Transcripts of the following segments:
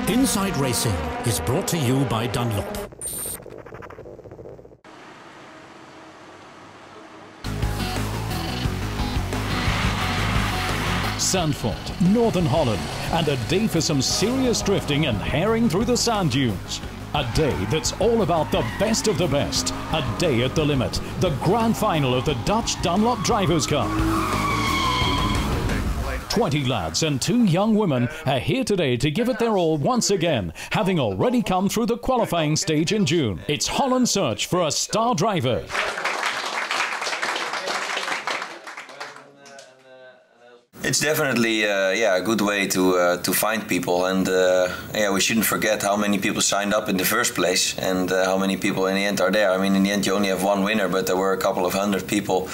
Inside Racing is brought to you by Dunlop. Zandvoort, Northern Holland, and a day for some serious drifting and herring through the sand dunes. A day that's all about the best of the best. A day at the limit. The grand final of the Dutch Dunlop Drivers Cup. 20 lads and 2 young women are here today to give it their all once again, having already come through the qualifying stage in June. It's Holland's search for a star driver. It's definitely a good way to find people, and we shouldn't forget how many people signed up in the first place and how many people in the end are there. I mean, in the end you only have one winner, but there were a couple of hundred people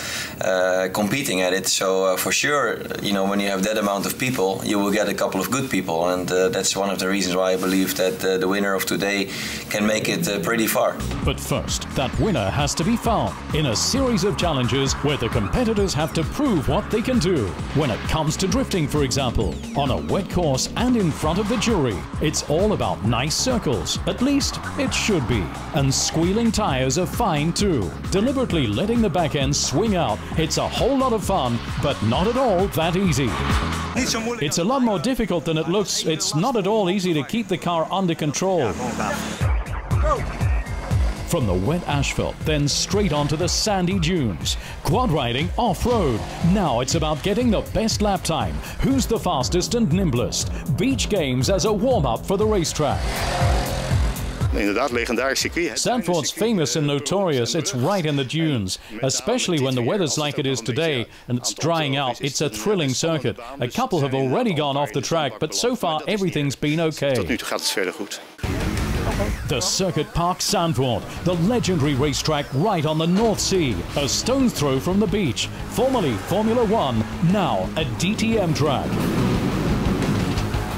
competing at it. So for sure, you know, when you have that amount of people, you will get a couple of good people, and that's one of the reasons why I believe that the winner of today can make it pretty far. But first, that winner has to be found in a series of challenges where the competitors have to prove what they can do. When it comes to drifting, for example, on a wet course and in front of the jury, it's all about nice circles. At least it should be. And squealing tires are fine too. Deliberately letting the back end swing out, it's a whole lot of fun, but not at all that easy. It's a lot more difficult than it looks. It's not at all easy to keep the car under control. From the wet asphalt, then straight onto the sandy dunes. Quad riding off-road. Now it's about getting the best lap time. Who's the fastest and nimblest? Beach games as a warm-up for the racetrack. Zandvoort's famous and notorious. It's right in the dunes, especially when the weather's like it is today and it's drying out. It's a thrilling circuit. A couple have already gone off the track, but so far everything's been okay. The Circuit Park Zandvoort, the legendary racetrack right on the North Sea, a stone's throw from the beach, formerly Formula 1, now a DTM track.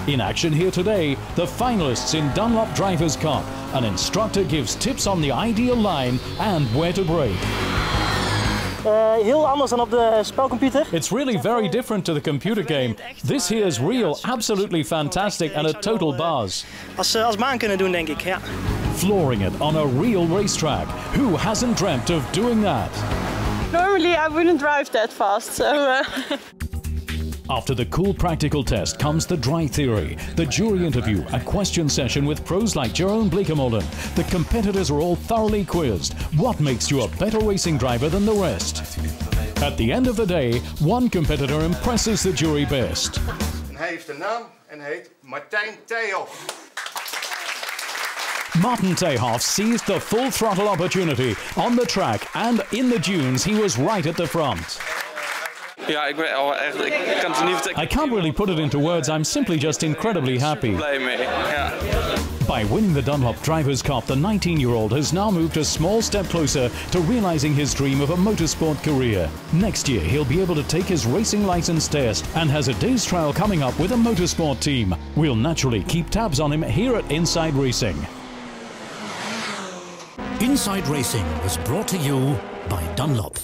In action here today, the finalists in Dunlop Drivers Cup. An instructor gives tips on the ideal line and where to brake. Heel anders dan op de spelcomputer. It's really very different to the computer game. This here is real, absolutely fantastic and a total buzz. Als baan kunnen doen, denk ik, ja. Flooring it on a real racetrack. Who hasn't dreamt of doing that? Normally I wouldn't drive that fast, so... After the cool practical test comes the dry theory, the jury interview, a question session with pros like Jeroen Bleekemolen. The competitors are all thoroughly quizzed. What makes you a better racing driver than the rest? At the end of the day, one competitor impresses the jury best. Hij heeft een naam en heet Martijn Theehoff. Martin Theehoff seized the full throttle opportunity on the track, and in the dunes he was right at the front. Ja, ik ben al echt, ik kan het niet vertellen. I can't really put it into words, I'm simply just incredibly happy. Blij mee, ja. By winning the Dunlop Drivers Cup, the 19-year-old has now moved a small step closer to realizing his dream of a motorsport career. Next year, he'll be able to take his racing license test and has a day's trial coming up with a motorsport team. We'll naturally keep tabs on him here at Inside Racing. Inside Racing was brought to you by Dunlop.